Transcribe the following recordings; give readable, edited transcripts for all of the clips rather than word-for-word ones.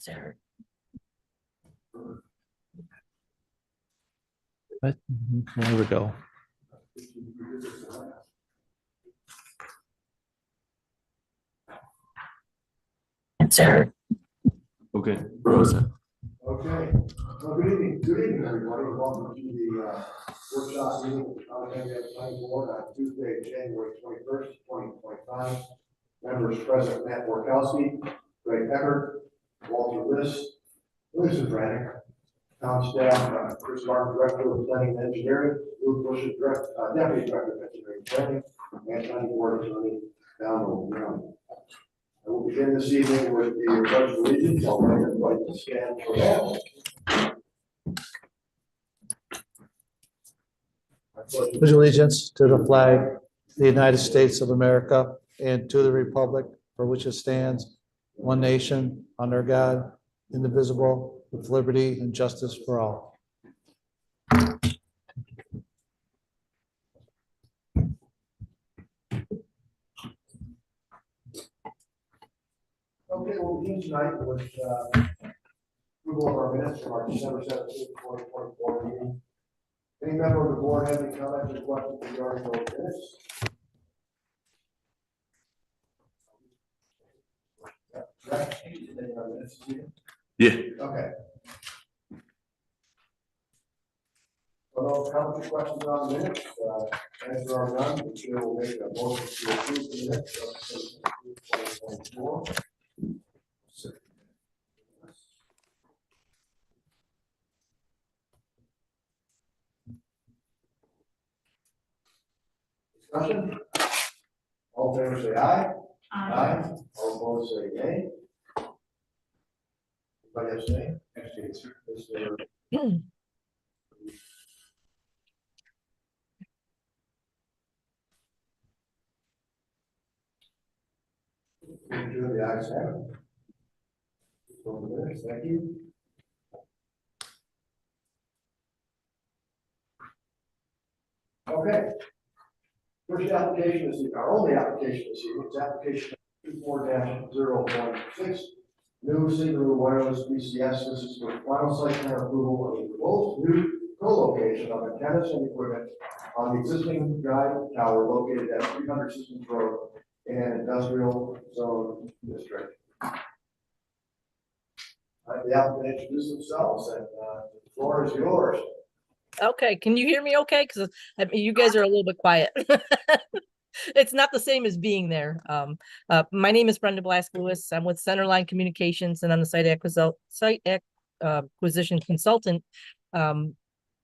There we go. There. Okay, Rosa. Okay, well, good evening, everybody. Welcome to the workshop meeting of the Alexandria Planning Board on Tuesday, January 21st, 2025. Members present: Matt Borkowski, Greg Eckert, Walter List, Lisa Brannick, town staff, Chris Martin, Director of Planning and Engineering, Luke Bush, Deputy Director of Engineering and Planning, and Planning Board Attorney Donald Brown. I will begin this evening with the Pledge of Allegiance. I'll make everybody to stand for that. Pledge allegiance to the flag of the United States of America and to the republic for which it stands, one nation, under God, indivisible, with liberty and justice for all. Okay, we'll begin tonight with approval of our minutes from our December 17th, 2024 meeting. Any member of the board have any comments or questions regarding those minutes? Yeah. Okay. Well, those comments or questions on the minutes, as there are none, the chair will make a motion to approve the minutes of 2024. Discussion? All in favor say aye. Aye. All opposed say nay. Anybody abstain? Abstain, sir. Mr. Doing the ayes have it. Thank you. Okay. First application is our only application this evening. It's application 24-016. New single wireless BCS. This is for final site plan approval of the proposed new co-location of antennas and equipment on the existing guide tower located at 300 Systems Road in an industrial zone district. The applicant introduce themselves, and the floor is yours. Okay, can you hear me okay? Because you guys are a little bit quiet. It's not the same as being there. My name is Brenda Blask-Lewis. I'm with Centerline Communications, and I'm the site acquisition consultant,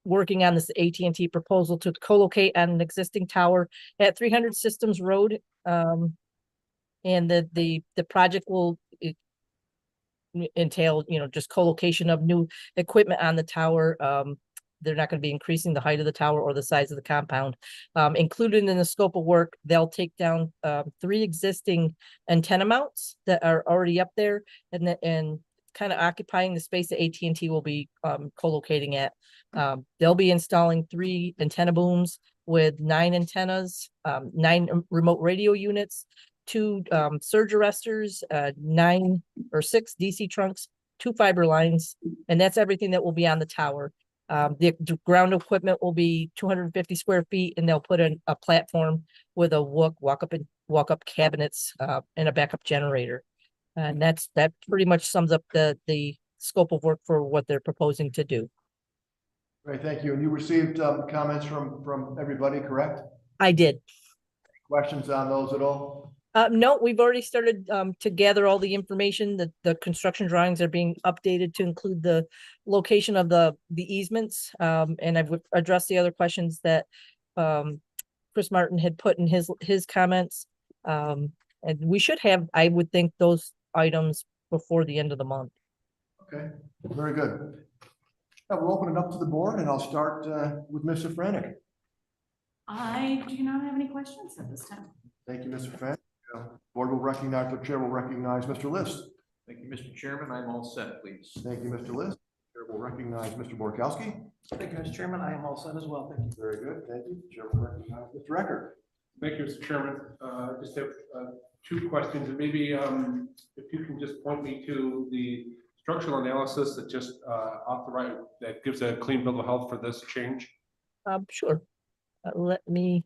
working on this AT&T proposal to co-locate on an existing tower at 300 Systems Road. And the project will entail, just co-location of new equipment on the tower. They're not going to be increasing the height of the tower or the size of the compound. Included in the scope of work, they'll take down 3 existing antenna mounts that are already up there, and kind of occupying the space that AT&T will be co-locating at. They'll be installing 3 antenna booms with 9 antennas, 9 remote radio units, 2 surge arresters, 9 or 6 DC trunks, 2 fiber lines, and that's everything that will be on the tower. The ground equipment will be 250 square feet, and they'll put in a platform with a walk-up cabinets, and a backup generator. And that pretty much sums up the scope of work for what they're proposing to do. Great, thank you. And you received comments from everybody, correct? I did. Questions on those at all? No, we've already started to gather all the information. The construction drawings are being updated to include the location of the easements. And I've addressed the other questions that Chris Martin had put in his comments. And we should have, I would think, those items before the end of the month. Okay, very good. Now we'll open it up to the board, and I'll start with Mr. Frannick. I do not have any questions at this time. Thank you, Mr. Frannick. Board will recognize, the chair will recognize Mr. List. Thank you, Mr. Chairman. I'm all set, please. Thank you, Mr. List. Chair will recognize Mr. Borkowski. Thank you, Mr. Chairman. I am all set as well. Thank you. Very good, thank you. Chair will recognize Mr. Eckert. Thank you, Mr. Chairman. Just have 2 questions, and maybe if you can just point me to the structural analysis that just authorize, that gives a clean bill of health for this change? Sure. Let me,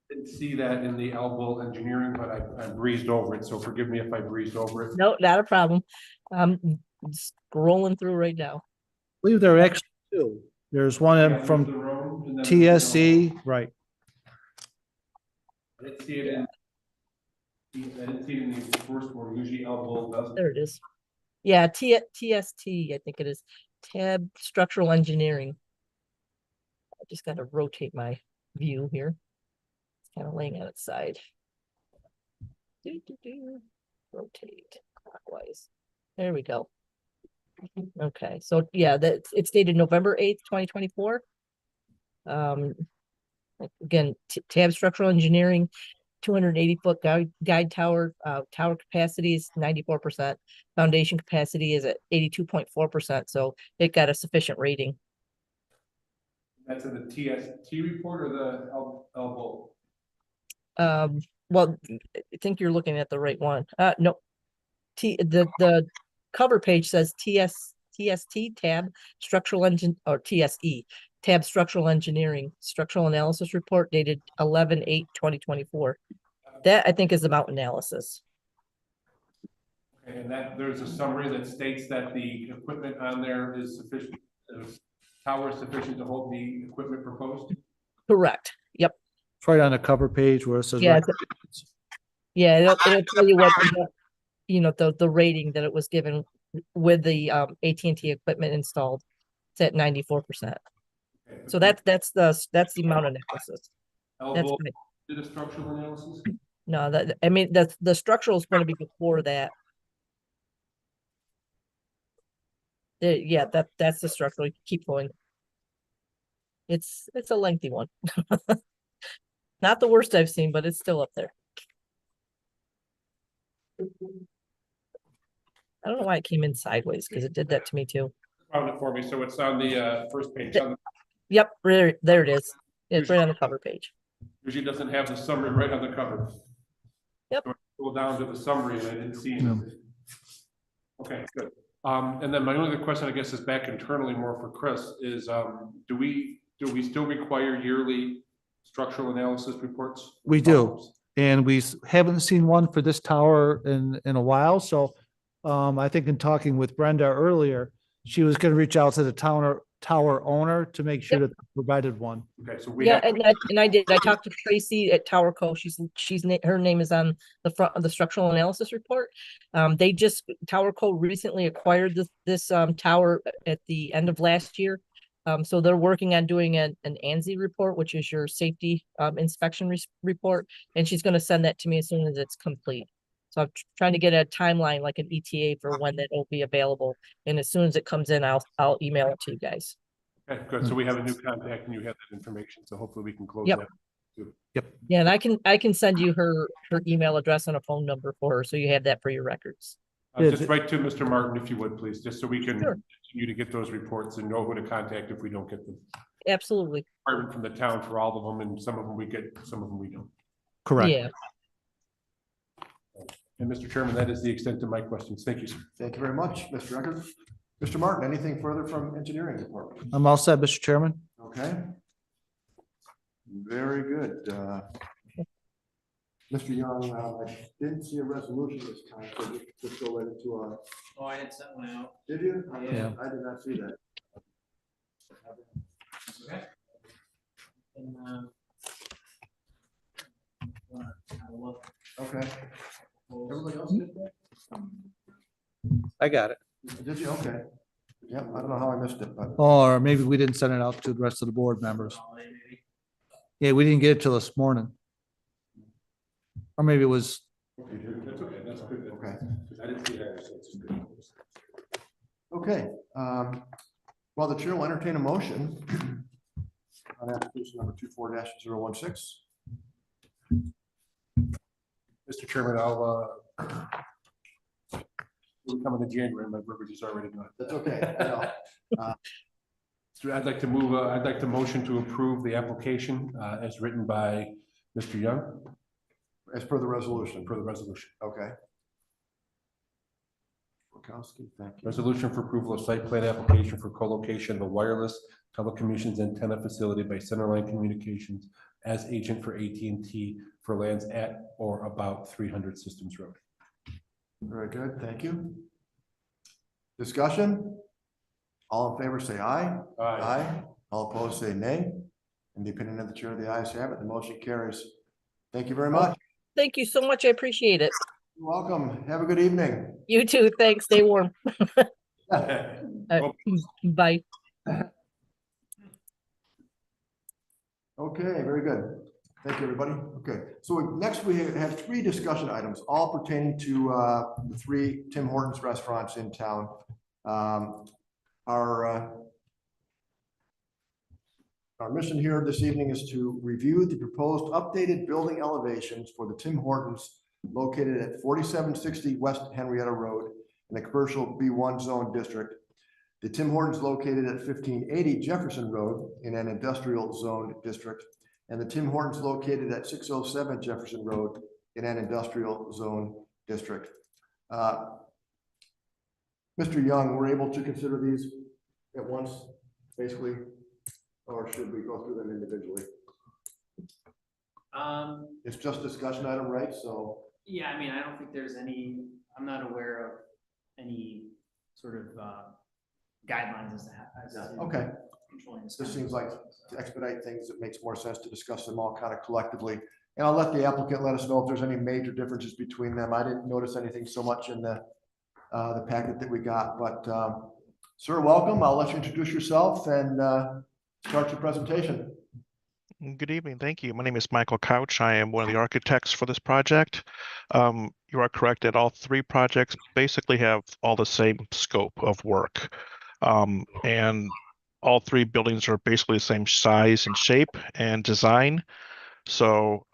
Didn't see that in the Elbow engineering, but I breezed over it, so forgive me if I breezed over it. no, not a problem. Scrolling through right now. I believe there are actually two. There's one Yeah, from there's the road, and then there's the TSC, right? Elbow. I didn't see it in. I didn't see it in the first one, usually Elbow doesn't. There it is. Yeah, TST, I think it is. Tab Structural Engineering. I just gotta rotate my view here. It's kind of laying on its side. Rotate clockwise. There we go. Okay, so yeah, it's dated November 8th, 2024. Again, Tab Structural Engineering, 280-foot guide tower, tower capacity is 94%. Foundation capacity is at 82.4%, so it got a sufficient rating. That's in the TST report or the Elbow? Well, I think you're looking at the right one. No. The cover page says TST tab structural engine or TSE tab structural engineering structural analysis report dated 11/8/2024. That I think is the mountain analysis. Okay, and that there's a summary that states that the equipment on there is sufficient, tower is sufficient to hold the equipment proposed? Correct. Yep. It's right on the cover page where it says. Yeah. Yeah, it'll tell you what the rating that it was given with the AT&T equipment installed. It's at 94%. Okay. So that's the amount analysis. Elbow did a structural analysis? No, I mean the structural is going to be before that. Yeah, that's the structural. Keep going. It's a lengthy one. Not the worst I've seen, but it's still up there. I don't know why it came in sideways because it did that to me too. Found it for me, so it's on the first page. Yep, there it is. It's right on the cover page. Usually doesn't have the summary right on the cover. Yep. So I go down to the summary and I didn't see anything. Okay, good. And then my only other question, I guess, is back internally more for Chris, is do we still require yearly structural analysis reports? We do. And we haven't seen one for this tower in a while, so I think in talking with Brenda earlier, she was gonna reach out to the tower owner to make sure that they provided one. Okay, so we Yeah, have, and I did. I talked to Tracy at Tower Co. Her name is on the front of the structural analysis report. Tower Co. recently acquired this tower at the end of last year. So they're working on doing an ANSI report, which is your safety inspection report, and she's going to send that to me as soon as it's complete. So I'm trying to get a timeline, like an ETA, for when that will be available, and as soon as it comes in, I'll email it to you guys. okay, good. So we have a new contact and you have that information, so hopefully we can close Yep. that. Yeah, and I can send you her email address and a phone number for her, so you have that for your records. Just write to Mr. Martin if you would, please, just so we can Sure. continue to get those reports and know who to contact if we don't get them. Absolutely. Department from the town for all of them, and some of them we get, some of them we don't. Correct. Yeah. And Mr. Chairman, that is the extent of my questions. Thank you, sir. Thank you very much, Mr. Eckert. Mr. Martin, anything further from engineering department? I'm all set, Mr. Chairman. Okay. Very good. Mr. Young, I didn't see a resolution this time, so just go right into our. Oh, I had sent one out. Did you? Yeah. I did not see that. Okay. And, have a look. Okay. Everybody else did that? I got it. Did you? Okay. Yeah, I don't know how I missed it, but. Or maybe we didn't send it out to the rest of the board members. Holiday, maybe. Yeah, we didn't get it till this morning. Or maybe it was, That's okay, that's good. Okay. I didn't see that, so it's good. Okay, well, the chair will entertain a motion on application number 24-016. Mr. Chairman, I'll we'll come into January, my verbiage is already done. That's okay. I know. So I'd like to move, I'd like to motion to approve the application as written by Mr. Young As per the resolution. for the resolution. Okay. Kirkowski, thank you. Resolution for approval of site plan application for co-location of a wireless telecommunications antenna facility by Centerline Communications as agent for AT&T for lands at or about 300 Systems Road. Very good, thank you. Discussion? All in favor, say aye. Aye. All opposed, say nay. In the opinion of the chair, the ayes have it, the motion carries. Thank you very much. Thank you so much. I appreciate it. You're welcome. Have a good evening. You too. Thanks. Stay warm. Oh. Bye. Okay, very good. Thank you, everybody. Okay, so next we have 3 discussion items, all pertaining to the 3 Tim Hortons restaurants in town. Our mission here this evening is to review the proposed updated building elevations for the Tim Hortons located at 4760 West Henrietta Road in the commercial B1 zone district. The Tim Hortons located at 1580 Jefferson Road in an industrial zone district, and the Tim Hortons located at 607 Jefferson Road in an industrial zone district. Mr. Young, we're able to consider these at once, basically, or should we go through them individually? It's just discussion item, right? So Yeah, I mean, I don't think there's any, I'm not aware of any sort of guidelines as to okay, controlling this. this seems like to expedite things, it makes more sense to discuss them all kind of collectively. And I'll let the applicant let us know if there's any major differences between them. I didn't notice anything so much in the packet that we got, but sir, welcome. I'll let you introduce yourself and start your presentation. Good evening. Thank you. My name is Michael Couch. I am one of the architects for this project. You are correct that all 3 projects basically have all the same scope of work. And all 3 buildings are basically the same size and shape and design. So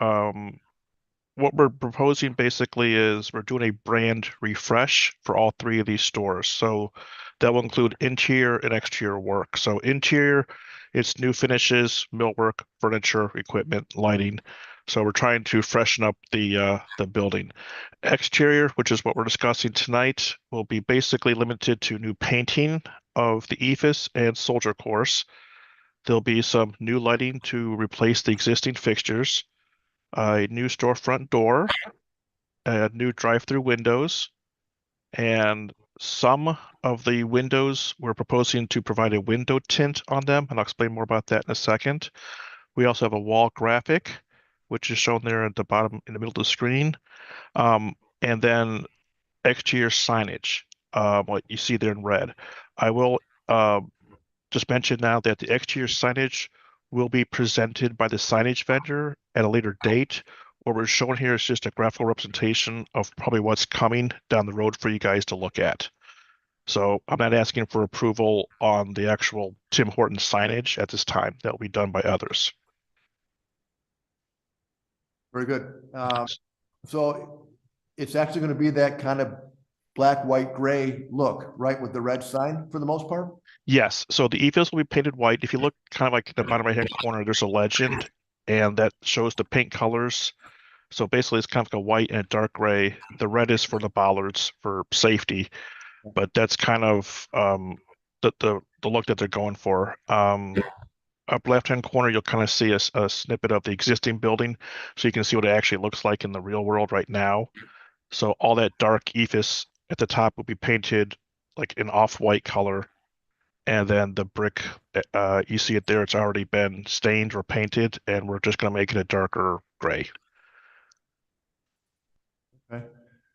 what we're proposing basically is we're doing a brand refresh for all 3 of these stores. So that will include interior and exterior work. So interior, it's new finishes, millwork, furniture, equipment, lighting. So we're trying to freshen up the building. Exterior, which is what we're discussing tonight, will be basically limited to new painting of the ephes and soldier course. There'll be some new lighting to replace the existing fixtures, a new storefront door, new drive-through windows, and some of the windows we're proposing to provide a window tint on them, and I'll explain more about that in a second. We also have a wall graphic, which is shown there at the bottom in the middle of the screen, and then exterior signage, what you see there in red. I will just mention now that the exterior signage will be presented by the signage vendor at a later date. What we're showing here is just a graphical representation of probably what's coming down the road for you guys to look at. So I'm not asking for approval on the actual Tim Hortons signage at this time. That will be done by others. Very good. So it's actually going to be that kind of black, white, gray look, right, with the red sign for the most part? Yes. So the ephes will be painted white. If you look kind of like in the bottom right hand corner, there's a legend, and that shows the paint colors. So basically it's kind of like a white and a dark gray. The red is for the bollards for safety, but that's kind of the look that they're going for. Up left hand corner, you'll kind of see a snippet of the existing building, so you can see what it actually looks like in the real world right now. So all that dark ephes at the top will be painted like an off-white color, and then the brick, you see it there, it's already been stained or painted, and we're just going to make it a darker gray. Okay.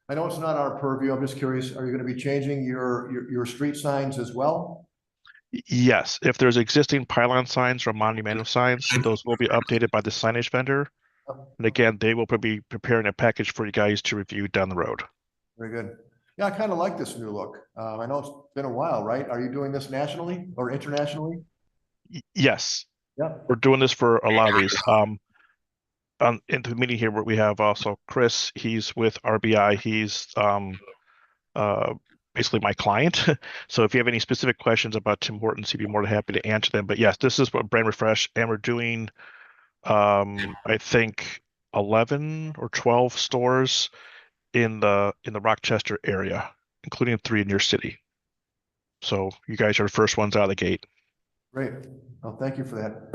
I know it's not our purview. I'm just curious, are you going to be changing your street signs as well? Yes, if there's existing pylon signs or monumental signs, those will be updated by the signage vendor. And again, they will be preparing a package for you guys to review down the road. Very good. Yeah, I kind of like this new look. I know it's been a while, right? Are you doing this nationally or internationally? Yes. Yeah. We're doing this for a lot of these. In the meeting here, we have also Chris. He's with RBI. He's basically my client. So if you have any specific questions about Tim Hortons, he'd be more than happy to answer them. But yes, this is what brand refresh, and we're doing, I think 11 or 12 stores in the Rochester area, including 3 in your city. So you guys are the first ones out of the gate. Great. Well, thank you for that.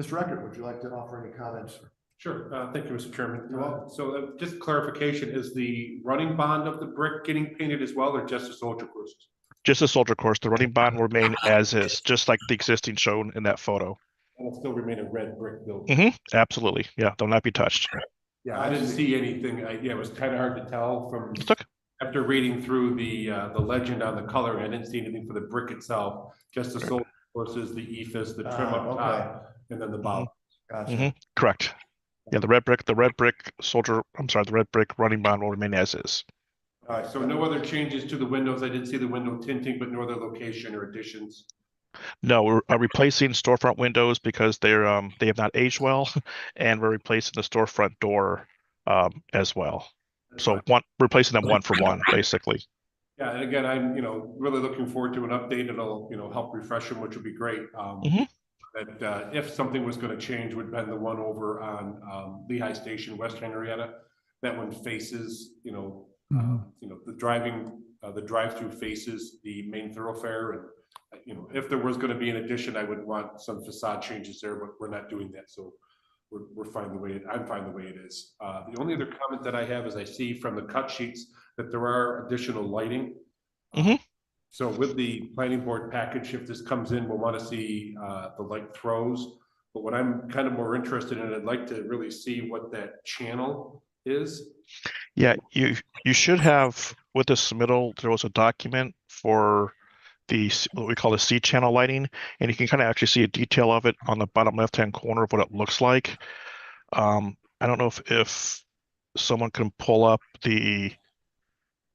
Mr. Eckert, would you like to offer any comments? Sure. Thank you, Mr. Chairman. You're welcome. So just clarification, is the running bond of the brick getting painted as well, or just the soldier courses? Just a soldier course, the running bond will remain as is, just like the existing shown in that photo. And it'll still remain a red brick building? Absolutely. Yeah, they'll not be touched. Yeah, I didn't see anything. Yeah, it was kind of hard to tell from, It's okay. after reading through the legend on the color, I didn't see anything for the brick itself, just the soldier courses, the ephes, the trim up okay. top, and then the bottom. Gotcha. Correct. Yeah, the red brick running bond will remain as is. All right, so no other changes to the windows. I did see the window tinting, but no other location or additions. No, we're replacing storefront windows because they have not aged well, and we're replacing the storefront door as well. So replacing them one for one, basically. Yeah, and again, I'm, really looking forward to an update. It'll, help refresh them, which would be great. That if something was going to change, would have been the one over on Lehigh Station, West Henrietta. That one faces, the drive-through faces the main thoroughfare, and if there was going to be an addition, I would want some facade changes there, but we're not doing that, so we're fine the way I'm fine the way it is. The only other comment that I have is I see from the cut sheets that there are additional lighting. So with the planning board package, if this comes in, we'll want to see the light throws. But what I'm kind of more interested in, I'd like to really see what that channel is. Yeah, you should have, with the submittal, there was a document for what we call the C channel lighting, and you can kind of actually see a detail of it on the bottom left-hand corner of what it looks like. I don't know if someone can pull up the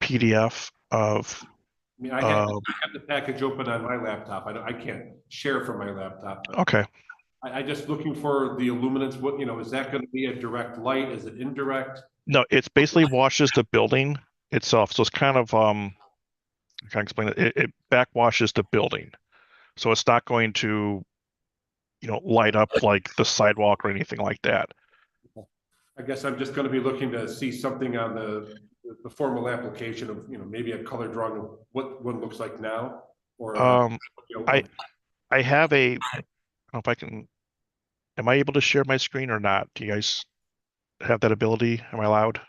PDF of. I mean, I have the package open on my laptop. I can't share from my laptop. Okay. I just looking for the illuminance. What, is that going to be a direct light? Is it indirect? No, it's basically washes the building itself. So it's kind of, I can't explain it. It backwashes the building. So it's not going to, light up like the sidewalk or anything like that. I guess I'm just going to be looking to see something on the formal application of, maybe a color drawing of what one looks like now, or I have I don't know if I can, am I able to share my screen or not? Do you guys have that ability? Am I allowed?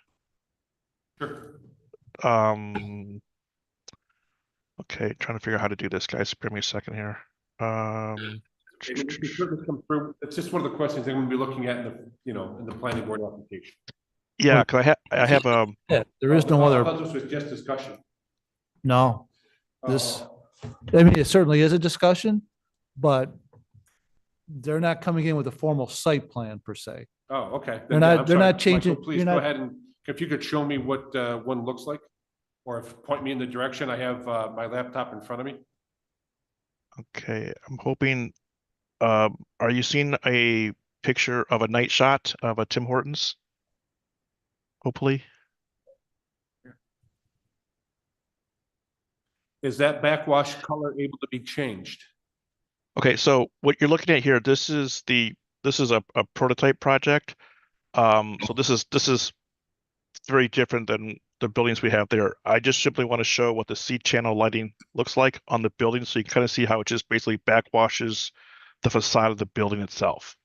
Sure. Okay, trying to figure out how to do this, guys. Give me a second here. It's just one of the questions I'm going to be looking at in the planning board application. Yeah, because I have Yeah, there is no other. I thought this was just discussion. No, this, I mean, it certainly is a discussion, but they're not coming in with a formal site plan per se. Oh, okay. They're Then, yeah, not- I'm they're sorry. not changing- Michael, please you're go not- ahead and if you could show me what one looks like, or point me in the direction. I have my laptop in front of me. okay, I'm hoping, are you seeing a picture of a night shot of a Tim Hortons? Hopefully. Is that backwash color able to be changed? Okay, so what you're looking at here, this is a prototype project. So this is very different than the buildings we have there. I just simply want to show what the C channel lighting looks like on the building, so you can kind of see how it just basically backwashes the facade of the building itself.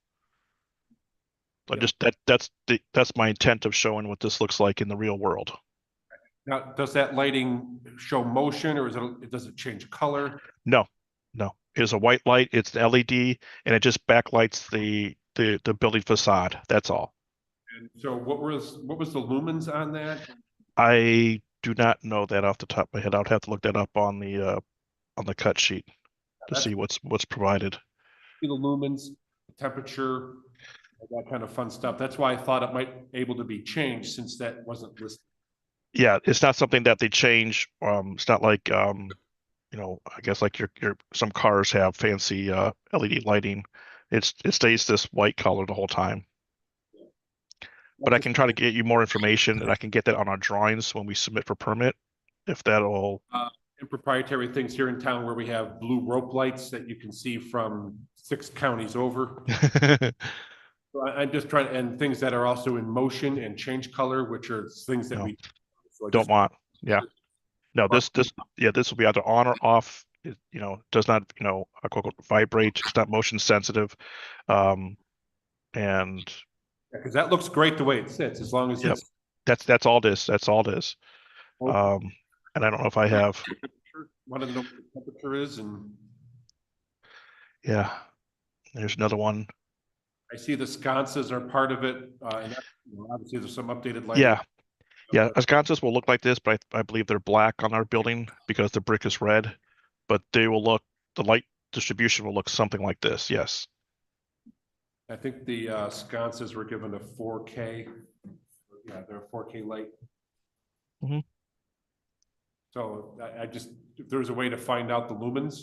But just that's my intent of showing what this looks like in the real world. Now, does that lighting show motion, or does it change color? No. It's a white light, it's an LED, and it just backlights the building facade. That's all. And so what was the lumens on that? I do not know that off the top of my head. I would have to look that up on the cut sheet to see what's provided. The lumens, the temperature, that kind of fun stuff. That's why I thought it might able to be changed, since that wasn't listed. Yeah, it's not something that they change. It's not like I guess like your some cars have fancy LED lighting. It stays this white color the whole time. But I can try to get you more information, and I can get that on our drawings when we submit for permit, if that'll. And proprietary things here in town where we have blue rope lights that you can see from 6 counties over. So I'm just trying, and things that are also in motion and change color, which are things that we So I don't just- want, yeah. No, this will be either on or off. It, you know, does not, you know, quote, unquote, vibrate. It's not motion sensitive. And Because that looks great the way it sits, as long as Yep. it's. that's all it is. That's all it is. Okay. And I don't know if I have, Wanted to know what the temperature is, and yeah, there's another one. I see the sconces are part of it, and that, you know, obviously there's some updated lighting. Yeah. Yeah, ensconces will look like this, but I believe they're black on our building because the brick is red. But they will look, the light distribution will look something like this. Yes. I think the sconces were given a 4K. Yeah, they're a 4K light. Mhm. So I just, if there's a way to find out the lumens,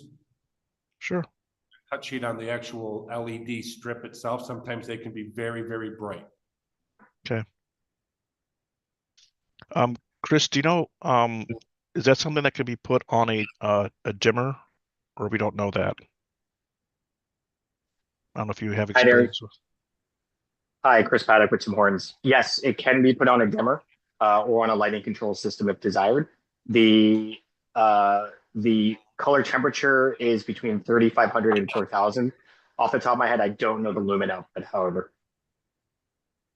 Sure. cut sheet on the actual LED strip itself, sometimes they can be very, very bright. Chris, do you know, is that something that could be put on a dimmer, or we don't know that? I don't know if you have Hi there. experience with. Hi, Chris Paddock with Tim Hortons. Yes, it can be put on a dimmer or on a lighting control system if desired. The color temperature is between 3,500 and 4,000. Off the top of my head, I don't know the lumen output, however.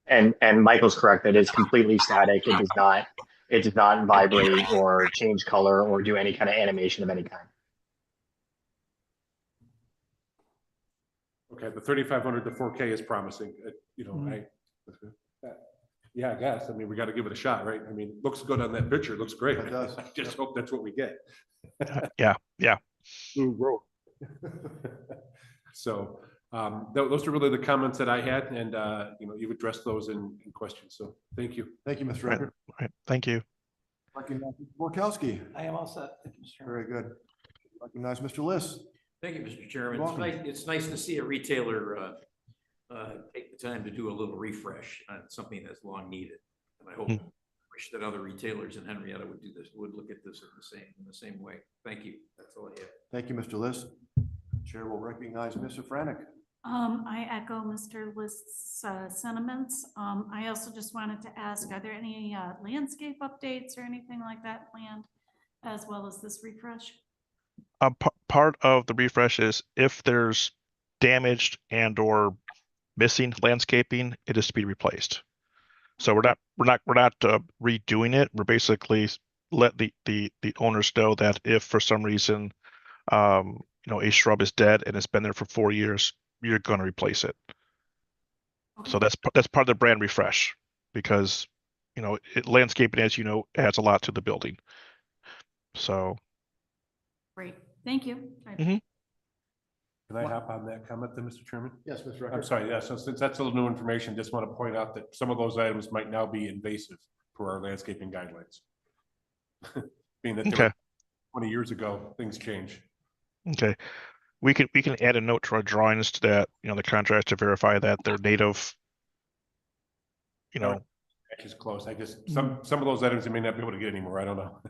And Michael's correct. It is completely static. It does not vibrate or change color or do any kind of animation of any kind. Okay, the 3,500 to 4K is promising. You know, yeah, I guess. I mean, we got to give it a shot, right? I mean, looks good on that picture. Looks great. It does. I just hope that's what we get. Yeah. So those are really the comments that I had, and you know, you've addressed those in questions. So thank you. Thank you, Mr. Right. Record. Right. Thank you. Recognize Mr. Borkowski. I am all set. Thank you, Mr. Chairman. Very good. Recognize Mr. Liss. Thank you, Mr. Chairman. You're welcome. It's nice to see a retailer take the time to do a little refresh on something that's long needed. And I hope, wish that other retailers in Henrietta would do this, would look at this in the same way. Thank you. That's all I have. Thank you, Mr. Liss. Chair will recognize Mr. Franick. I echo Mr. List's sentiments. I also just wanted to ask, are there any landscape updates or anything like that planned, as well as this refresh? Part of the refresh is if there's damaged and or missing landscaping, it is to be replaced. So we're not redoing it. We're basically let the owners know that if for some reason you know, a shrub is dead and it's been there for 4 years, you're going to replace it. Okay. So that's part of the brand refresh, because you know, landscaping, as you know, adds a lot to the building. So Great, thank you. Mhm. Can I hop on that comment then, Mr. Chairman? Yes, Mr. I'm Record. sorry, yeah, so since that's a little new information, just want to point out that some of those items might now be invasive for our landscaping guidelines. Being that they Okay. were 20 years ago, things change. Okay, we can add a note to our drawings to that, you know, the contractor to verify that they're native. You know, Is close. I guess some of those items you may not be able to get anymore. I don't know.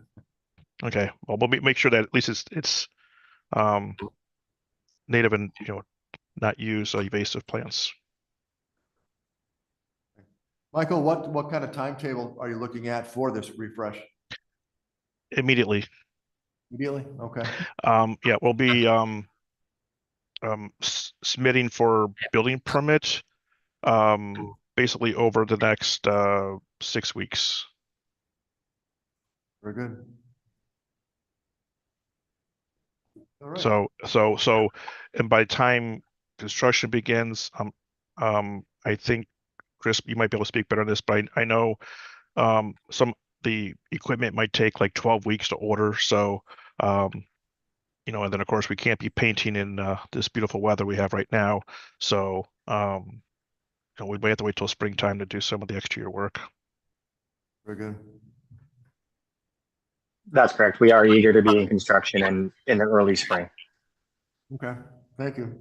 okay. Well, we'll make sure that at least it's native and, you know, not use invasive plants. Michael, what kind of timetable are you looking at for this refresh? Immediately. Immediately? Okay. Yeah, we'll be submitting for building permit basically over the next 6 weeks. Very good. All right. So and by the time construction begins, I think, Chris, you might be able to speak better on this, but I know the equipment might take like 12 weeks to order. So you know, and then of course we can't be painting in this beautiful weather we have right now. So you know, we may have to wait till springtime to do some of the exterior work. Very good. That's correct. We are eager to be in construction and in the early spring. Okay, thank you.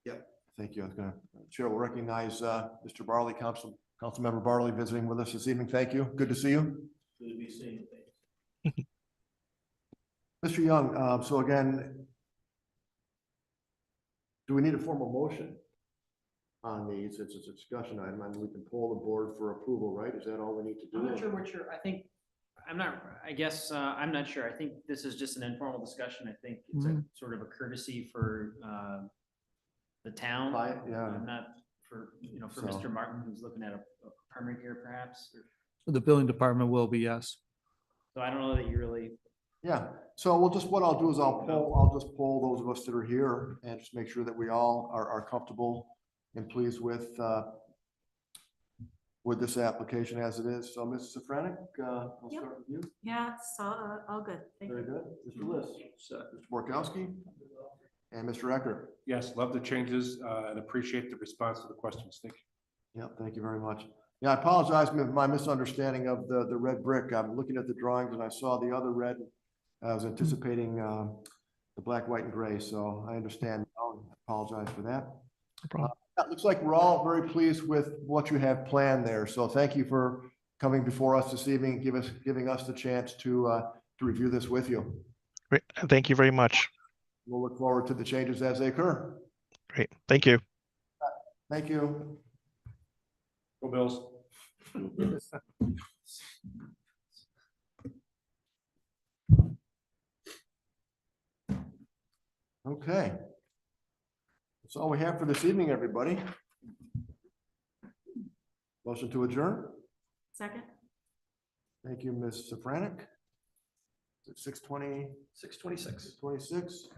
Yep, thank you. I was gonna, Chair will recognize Mr. Barley, Councilmember Barley visiting with us this evening. Thank you. Good to see you. Good to be seen. Mr. Young, so again, do we need a formal motion? on these. It's a discussion item, and we can poll the board for approval, right? Is that all we need to do? I'm not sure what you're, I think, I'm not, I guess, I'm not sure. I think this is just an informal discussion. I think it's a sort of a courtesy for, the town. Yeah. Not for, you know, for So- Mr. Martin, who's looking at a permit here perhaps. The building department will be, yes. So I don't know that you really, Yeah, so what I'll do is I'll just poll those of us that are here and just make sure that we all are comfortable and pleased with this application as it is. So Mrs. Safranek, I'll Yep. start with you. Yeah, it's all good. Thank Very you. good. Mr. List, Mr. Borkowski, and Mr. Ecker. Yes, love the changes, and appreciate the response to the questions. Thank you. Yeah, thank you very much. Yeah, I apologize for my misunderstanding of the red brick. I'm looking at the drawings and I saw the other red. I was anticipating the black, white, and gray, so I understand. I apologize for that. No problem. It looks like we're all very pleased with what you have planned there. So thank you for coming before us this evening, giving us the chance to review this with you. Great. Thank you very much. We'll look forward to the changes as they occur. Great. Thank you. Thank you. Go Bills. Okay. That's all we have for this evening, everybody. Motion to adjourn. Second? Thank you, Ms. Safranek. Is it 6:20? 6:26. 26.